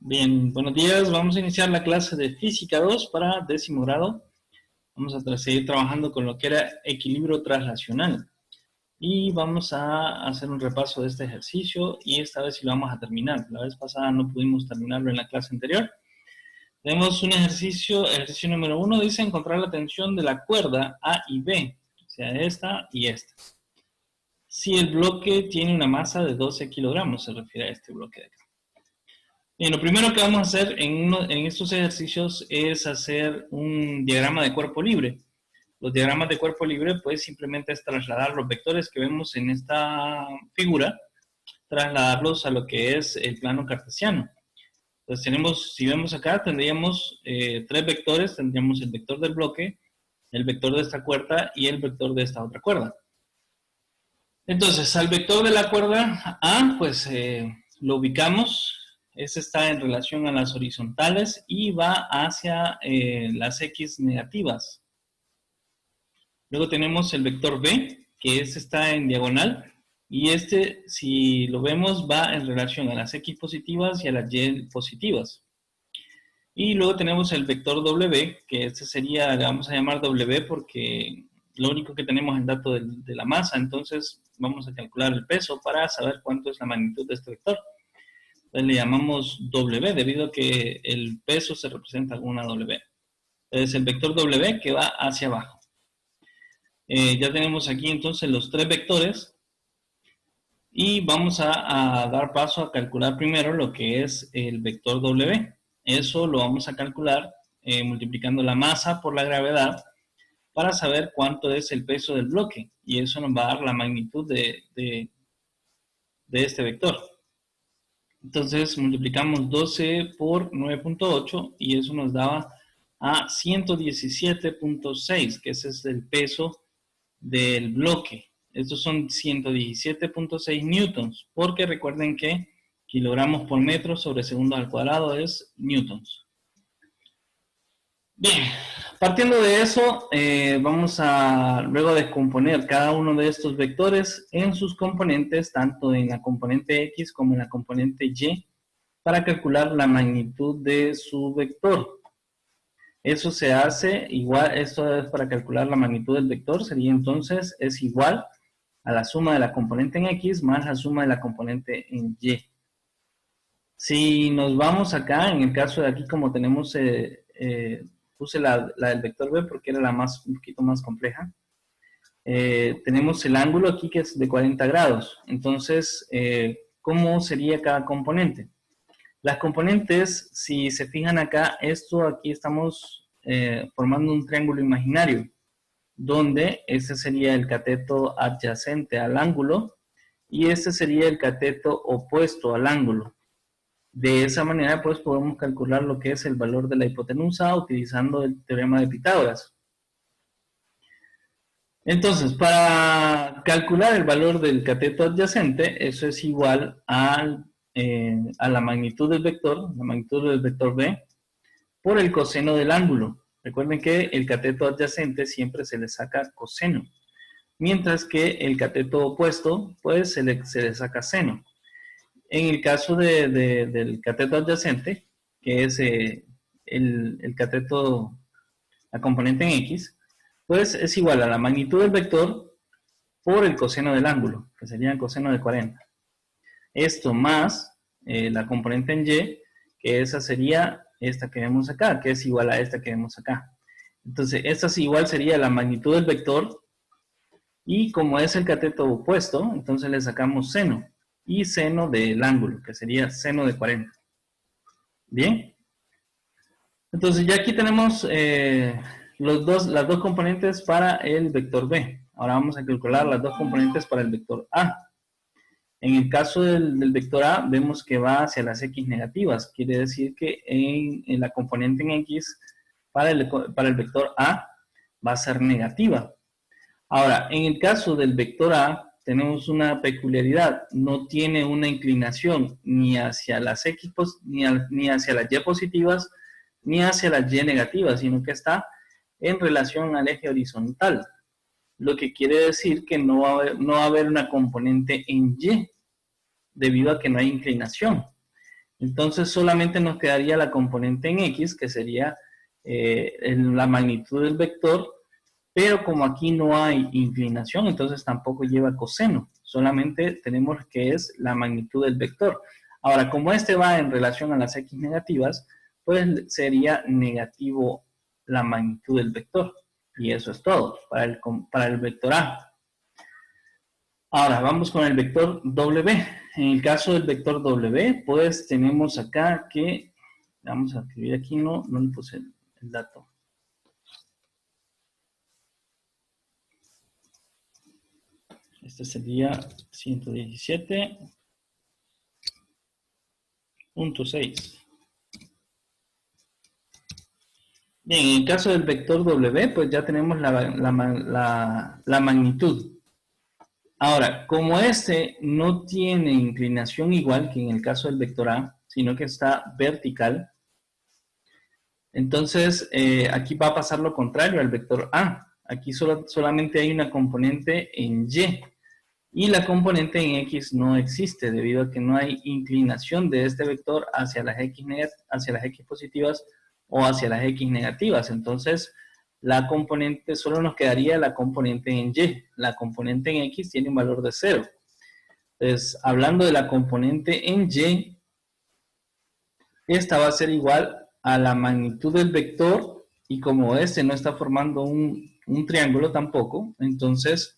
Bien, buenos días. Vamos a iniciar la clase de Física 2 para 10º grado. Vamos a seguir trabajando con lo que era equilibrio translacional. Y vamos a hacer un repaso de este ejercicio y esta vez sí lo vamos a terminar. La vez pasada no pudimos terminarlo en la clase anterior. Tenemos un ejercicio número 1, dice encontrar la tensión de la cuerda A y B, o sea, esta y esta. Si el bloque tiene una masa de 12 kilogramos, se refiere a este bloque de acá. Bien, lo primero que vamos a hacer en estos ejercicios es hacer un diagrama de cuerpo libre. Los diagramas de cuerpo libre, pues simplemente es trasladar los vectores que vemos en esta figura, trasladarlos a lo que es el plano cartesiano. Entonces tenemos, si vemos acá, tendríamos tres vectores, tendríamos el vector del bloque, el vector de esta cuerda y el vector de esta otra cuerda. Entonces, al vector de la cuerda A, pues lo ubicamos. Este está en relación a las horizontales y va hacia las X negativas. Luego tenemos el vector B, que está en diagonal. Y este, si lo vemos, va en relación a las X positivas y a las Y positivas. Y luego tenemos el vector W, que este sería, le vamos a llamar W porque lo único que tenemos es el dato de la masa. Entonces vamos a calcular el peso para saber cuánto es la magnitud de este vector. Entonces le llamamos W debido a que el peso se representa con una W. Entonces el vector W que va hacia abajo. Ya tenemos aquí entonces los tres vectores y vamos a dar paso a calcular primero lo que es el vector W. Eso lo vamos a calcular multiplicando la masa por la gravedad para saber cuánto es el peso del bloque y eso nos va a dar la magnitud de este vector. Entonces multiplicamos 12 por 9.8 y eso nos daba a 117.6, que ese es el peso del bloque. Estos son 117.6 newtons, porque recuerden que kilogramos por metro sobre segundos al cuadrado es newtons. Bien, partiendo de eso, vamos a luego descomponer cada uno de estos vectores en sus componentes, tanto en la componente X como en la componente Y, para calcular la magnitud de su vector. Eso se hace igual, esto es para calcular la magnitud del vector, sería entonces, es igual a la suma de la componente en X más la suma de la componente en Y. Si nos vamos acá, en el caso de aquí, como tenemos... puse la del vector B porque era la un poquito más compleja. Tenemos el ángulo aquí que es de 40 grados. Entonces, ¿cómo sería cada componente? Las componentes, si se fijan acá, esto aquí estamos formando un triángulo imaginario, donde ese sería el cateto adyacente al ángulo y este sería el cateto opuesto al ángulo. De esa manera, pues, podemos calcular lo que es el valor de la hipotenusa utilizando el teorema de Pitágoras. Entonces, para calcular el valor del cateto adyacente, eso es igual a la magnitud del vector B, por el coseno del ángulo. Recuerden que el cateto adyacente siempre se le saca coseno, mientras que el cateto opuesto, pues, se le saca seno. En el caso del cateto adyacente, que es el cateto, la componente en X, pues es igual a la magnitud del vector por el coseno del ángulo, que sería el coseno de 40. Esto más la componente en Y, que esa sería esta que vemos acá, que es igual a esta que vemos acá. Entonces, esta igual sería la magnitud del vector, y como es el cateto opuesto, entonces le sacamos seno. Y seno del ángulo, que sería seno de 40. Bien. Entonces ya aquí tenemos las dos componentes para el vector B. Ahora vamos a calcular las dos componentes para el vector A. En el caso del vector A, vemos que va hacia las X negativas. Quiere decir que en la componente en X para el vector A va a ser negativa. Ahora, en el caso del vector A, tenemos una peculiaridad, no tiene una inclinación ni hacia las X, ni hacia las Y positivas, ni hacia las Y negativas, sino que está en relación al eje horizontal. Lo que quiere decir que no va a haber una componente en Y, debido a que no hay inclinación. Entonces solamente nos quedaría la componente en X, que sería la magnitud del vector, pero como aquí no hay inclinación, entonces tampoco lleva coseno. Solamente tenemos que es la magnitud del vector. Ahora, como este va en relación a las X negativas, pues sería negativo la magnitud del vector. Y eso es todo para el vector A. Ahora, vamos con el vector W. En el caso del vector W, pues tenemos acá que, vamos a escribir aquí, no le puse el dato. Este sería 117.6. Bien, en el caso del vector W, pues ya tenemos la magnitud. Ahora, como este no tiene inclinación igual que en el caso del vector A, sino que está vertical, entonces aquí va a pasar lo contrario al vector A. Aquí solamente hay una componente en Y. Y la componente en X no existe debido a que no hay inclinación de este vector hacia las X positivas o hacia las X negativas. Entonces, la componente, solo nos quedaría la componente en Y. La componente en X tiene un valor de 0. Entonces, hablando de la componente en Y, esta va a ser igual a la magnitud del vector y como este no está formando un triángulo tampoco, entonces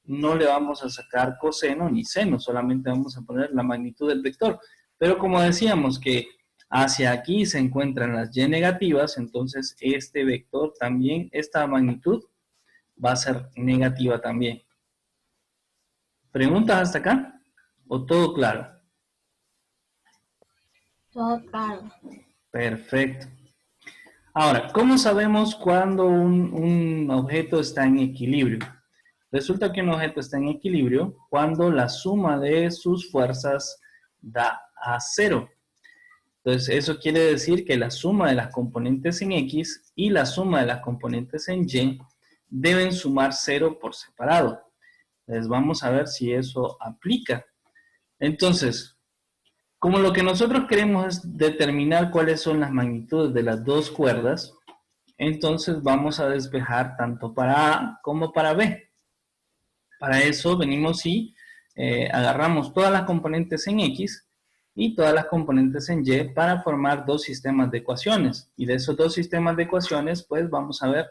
no le vamos a sacar coseno ni seno, solamente vamos a poner la magnitud del vector. Pero como decíamos que hacia aquí se encuentran las Y negativas, entonces este vector también, esta magnitud va a ser negativa también. ¿Preguntas hasta acá? ¿O todo claro? Todo claro. Perfecto. Ahora, ¿cómo sabemos cuando un objeto está en equilibrio? Resulta que un objeto está en equilibrio cuando la suma de sus fuerzas da a 0. Entonces, eso quiere decir que la suma de las componentes en X y la suma de las componentes en Y deben sumar 0 por separado. Entonces, vamos a ver si eso aplica. Entonces, como lo que nosotros queremos es determinar cuáles son las magnitudes de las dos cuerdas, entonces vamos a despejar tanto para A como para B. Para eso venimos y agarramos todas las componentes en X y todas las componentes en Y para formar dos sistemas de ecuaciones. Y de esos dos sistemas de ecuaciones, pues vamos a ver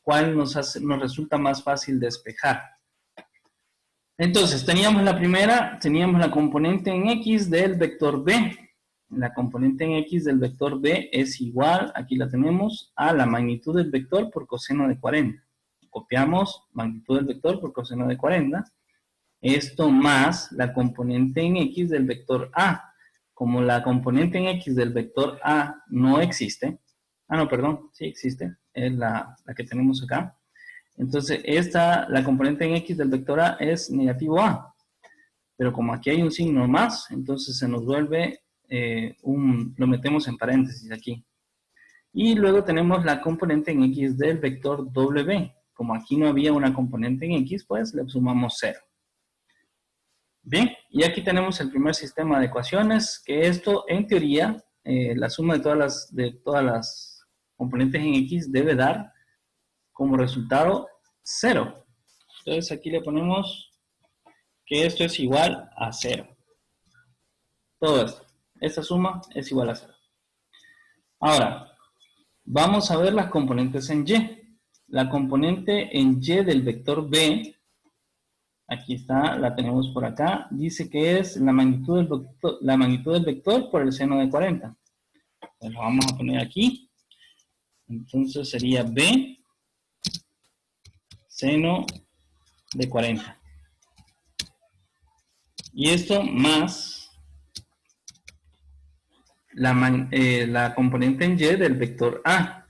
cuál nos resulta más fácil despejar. Entonces, teníamos la primera, teníamos la componente en X del vector B. La componente en X del vector B es igual, aquí la tenemos, a la magnitud del vector por coseno de 40. Copiamos magnitud del vector por coseno de 40. Esto más la componente en X del vector A. Como la componente en X del vector A no existe, no, perdón, sí existe, es la que tenemos acá. Entonces, la componente en X del vector A es negativo A. Pero como aquí hay un signo más, entonces se nos vuelve lo metemos en paréntesis aquí. Y luego tenemos la componente en X del vector W. Como aquí no había una componente en X, pues le sumamos 0. Bien, y aquí tenemos el primer sistema de ecuaciones, que esto, en teoría, la suma de todas las componentes en X debe dar como resultado 0. Entonces aquí le ponemos que esto es igual a 0. Todo esto. Esta suma es igual a 0. Ahora, vamos a ver las componentes en Y. La componente en Y del vector B, aquí está, la tenemos por acá, dice que es la magnitud del vector por el seno de 40. Pues lo vamos a poner aquí. Entonces sería B seno de 40. Y esto más la componente en Y del vector A.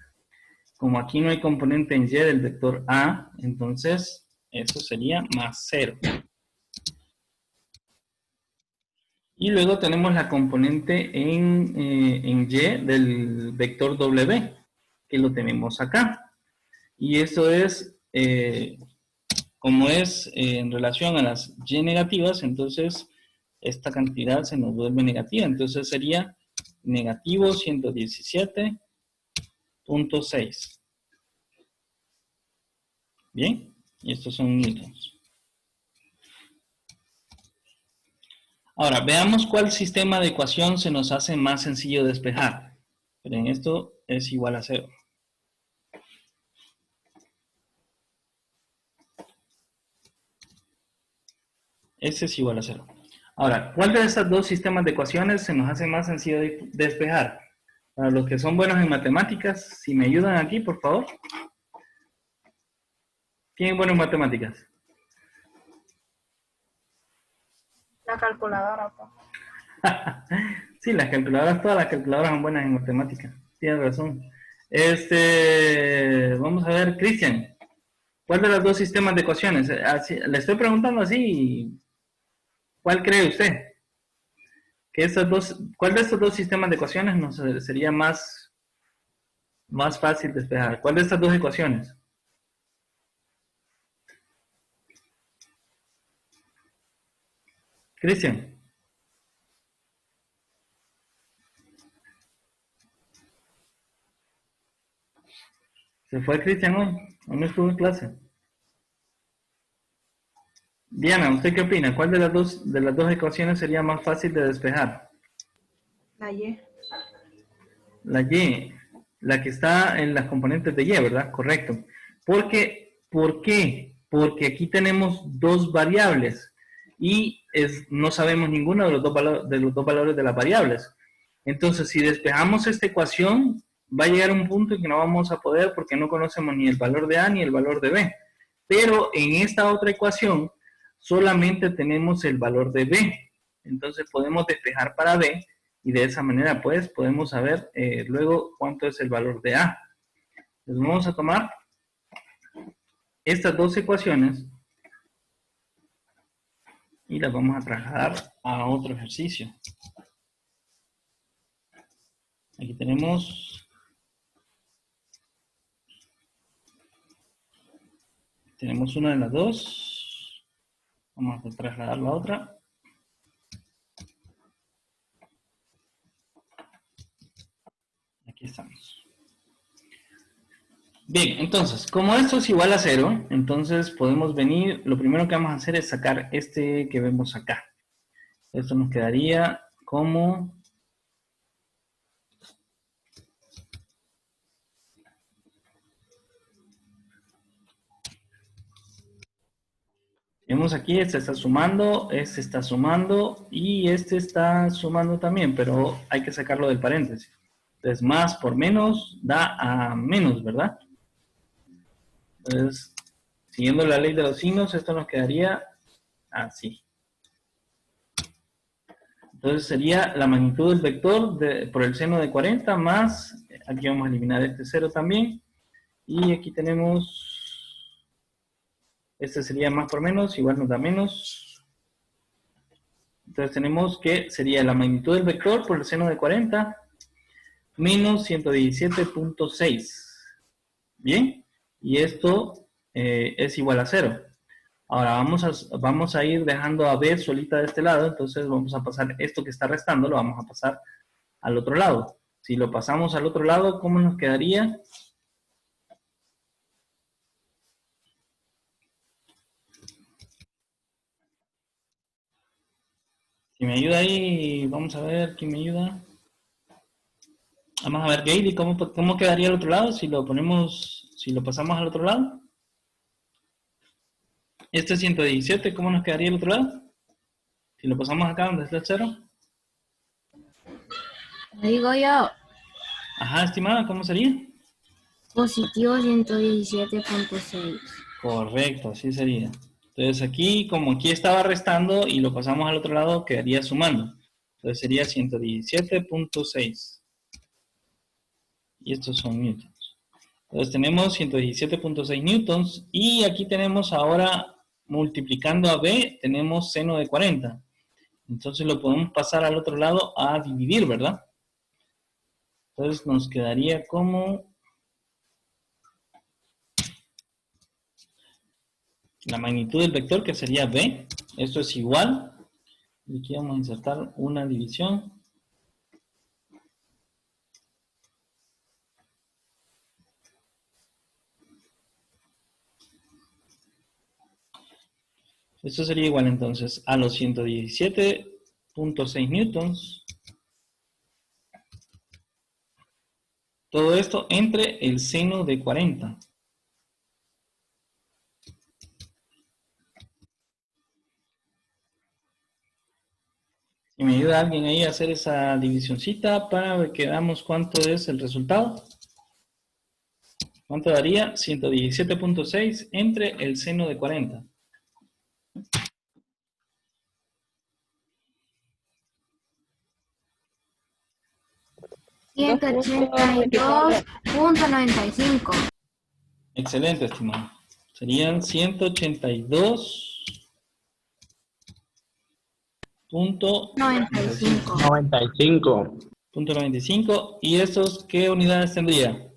Como aquí no hay componente en Y del vector A, entonces eso sería más 0. Y luego tenemos la componente en Y del vector W, que lo tenemos acá. Y esto es, como es en relación a las Y negativas, entonces esta cantidad se nos vuelve negativa. Entonces sería negativo 117.6. Bien, y estos son newtons. Ahora, veamos cuál sistema de ecuación se nos hace más sencillo de despejar. Miren, esto es igual a 0. Este es igual a 0. Ahora, ¿cuál de estos dos sistemas de ecuaciones se nos hace más sencillo de despejar? Para los que son buenos en matemáticas, si me ayudan aquí, por favor. ¿Quién es bueno en matemáticas? La calculadora, pa. Sí, las calculadoras, todas las calculadoras son buenas en matemáticas. Tienes razón. Vamos a ver, Cristian. ¿Cuál de los dos sistemas de ecuaciones? Le estoy preguntando así. ¿Cuál cree usted? ¿Cuál de estos dos sistemas de ecuaciones nos sería más fácil despejar? ¿Cuál de estas dos ecuaciones? Cristian. ¿Se fue Cristian hoy? ¿O no estuvo en clase? Diana, ¿usted qué opina? ¿Cuál de las dos ecuaciones sería más fácil de despejar? La Y. La Y, la que está en las componentes de Y, ¿verdad? Correcto. ¿Por qué? Porque aquí tenemos dos variables y no sabemos ninguno de los dos valores de las variables. Entonces, si despejamos esta ecuación, va a llegar un punto en que no vamos a poder porque no conocemos ni el valor de A ni el valor de B. Pero en esta otra ecuación solamente tenemos el valor de B. Entonces podemos despejar para B y de esa manera pues podemos saber luego cuánto es el valor de A. Entonces vamos a tomar estas dos ecuaciones y las vamos a trasladar a otro ejercicio. Aquí tenemos una de las dos. Vamos a trasladar la otra. Aquí estamos. Bien, entonces, como esto es igual a 0, entonces podemos venir, lo primero que vamos a hacer es sacar este que vemos acá. Esto nos quedaría como... Vemos aquí, este está sumando y este está sumando también, pero hay que sacarlo del paréntesis. Entonces, más por menos da a menos, ¿verdad? Entonces, siguiendo la ley de los signos, esto nos quedaría así. Entonces sería la magnitud del vector por el seno de 40 más, aquí vamos a eliminar este 0 también, y aquí tenemos, este sería más por menos, igual nos da menos. Entonces tenemos que sería la magnitud del vector por el seno de 40 menos 117.6. Bien, y esto es igual a 0. Ahora vamos a ir dejando a B solita de este lado, entonces vamos a pasar esto que está restando, lo vamos a pasar al otro lado. Si lo pasamos al otro lado, ¿cómo nos quedaría? Si me ayuda ahí, vamos a ver quién me ayuda. Vamos a ver, Gaby, ¿cómo quedaría al otro lado si lo pasamos al otro lado? Este 117, ¿cómo nos quedaría al otro lado? Si lo pasamos acá donde está el 0. Lo digo yo. Ajá, estimada, ¿cómo sería? Positivo 117.6. Correcto, así sería. Entonces aquí, como aquí estaba restando y lo pasamos al otro lado, quedaría sumando. Entonces sería 117.6. Y estos son newtons. Entonces tenemos 117.6 newtons. Y aquí tenemos ahora, multiplicando a B, tenemos seno de 40. Entonces lo podemos pasar al otro lado a dividir, ¿verdad? Entonces nos quedaría como la magnitud del vector, que sería B. Esto es igual. Y aquí vamos a insertar una división. Esto sería igual entonces a los 117.6 newtons. Todo esto entre el seno de 40. Y me ayuda alguien ahí a hacer esa divisioncita para que veamos cuánto es el resultado. ¿Cuánto daría? 117.6 entre el seno de 40. $182.95. Excelente, estimado. Serían 182.95. 95. ¿Y estos qué unidades tendría?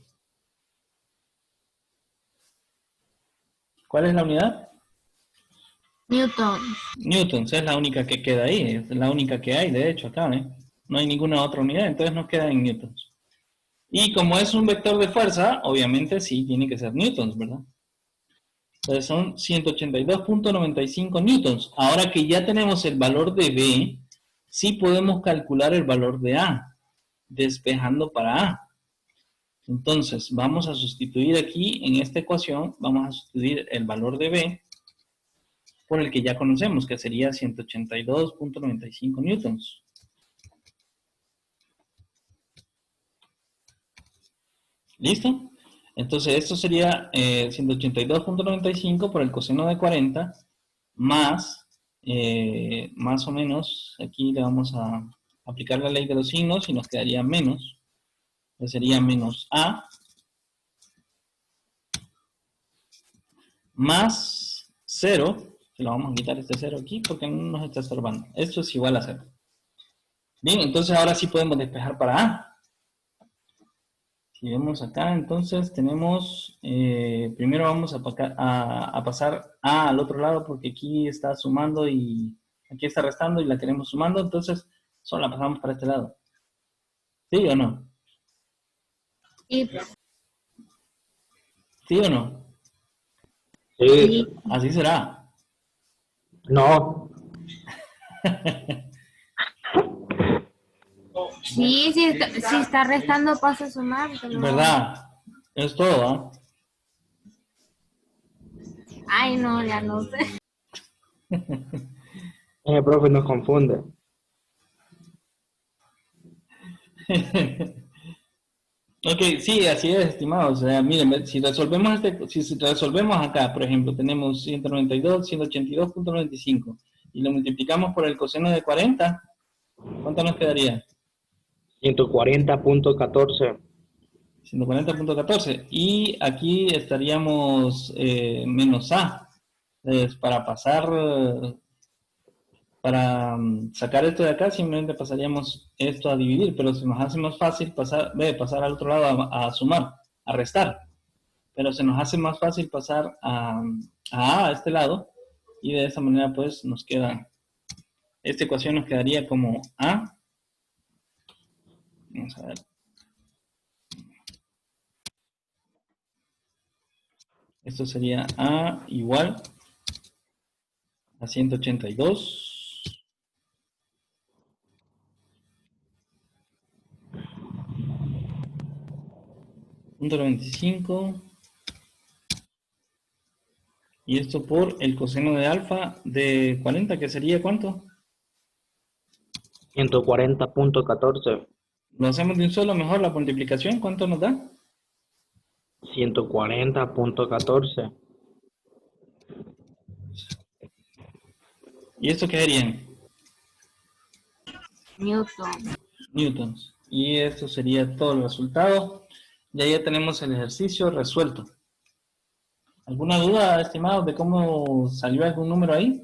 ¿Cuál es la unidad? Newton. Newtons, es la única que queda ahí, es la única que hay, de hecho, acá, ¿eh? No hay ninguna otra unidad, entonces nos queda en newtons. Y como es un vector de fuerza, obviamente sí tiene que ser newtons, ¿verdad? Entonces son 182.95 newtons. Ahora que ya tenemos el valor de B, sí podemos calcular el valor de A, despejando para A. Entonces, vamos a sustituir aquí, en esta ecuación, vamos a sustituir el valor de B por el que ya conocemos, que sería 182.95 newtons. ¿Listo? Entonces, esto sería 182.95 por el coseno de 40 más, más o menos, aquí le vamos a aplicar la ley de los signos y nos quedaría menos, que sería menos A, más 0, que lo vamos a quitar este 0 aquí porque no nos está estorbando. Esto es igual a 0. Bien, entonces ahora sí podemos despejar para A. Si vemos acá, entonces tenemos, primero vamos a pasar A al otro lado porque aquí está sumando y aquí está restando y la queremos sumando, entonces solo la pasamos para este lado. ¿Sí o no? Sí. ¿Sí o no? Sí. Así será. No. Sí, si está restando pasa a sumar. ¿Verdad? Es todo, ¿ah? Ay, no, ya no sé. El profe nos confunde. Ok, sí, así es, estimados. O sea, miren, si resolvemos si resolvemos acá, por ejemplo, tenemos 192, 182.95 y lo multiplicamos por el coseno de 40, ¿cuánto nos quedaría? 140.14. 140.14. Y aquí estaríamos menos A. Entonces, para pasar, para sacar esto de acá, simplemente pasaríamos esto a dividir, pero se nos hace más fácil pasar al otro lado a sumar, a restar. Pero se nos hace más fácil pasar a este lado, y de esa manera pues nos queda, esta ecuación nos quedaría como A, vamos a ver, esto sería A igual a 182.95, y esto por el coseno de alfa de 40, que sería ¿cuánto? 140.14. Lo hacemos de un solo, mejor la multiplicación, ¿cuánto nos da? 140.14. ¿Y esto qué serían? Newton. Newtons. Y esto sería todo el resultado. Ya tenemos el ejercicio resuelto. ¿Alguna duda, estimados, de cómo salió algún número ahí?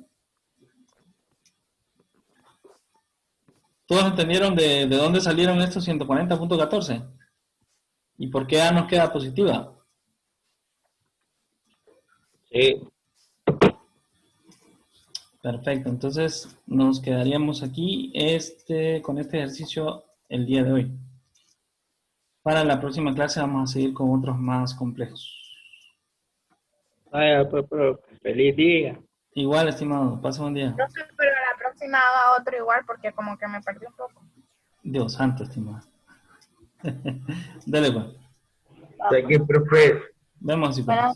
¿Todos entendieron de dónde salieron estos 140.14? ¿Y por qué A nos queda positiva? Sí. Perfecto, entonces nos quedaríamos aquí con este ejercicio el día de hoy. Para la próxima clase vamos a seguir con otros más complejos. Vaya, pues, profe. Feliz día. Igual, estimado. Pasa buen día. Profe, pero a la próxima haga otro igual porque como que me perdí un poco. Dios santo, estimado. Dale, pues. Thank you, profe. Vemos si Pero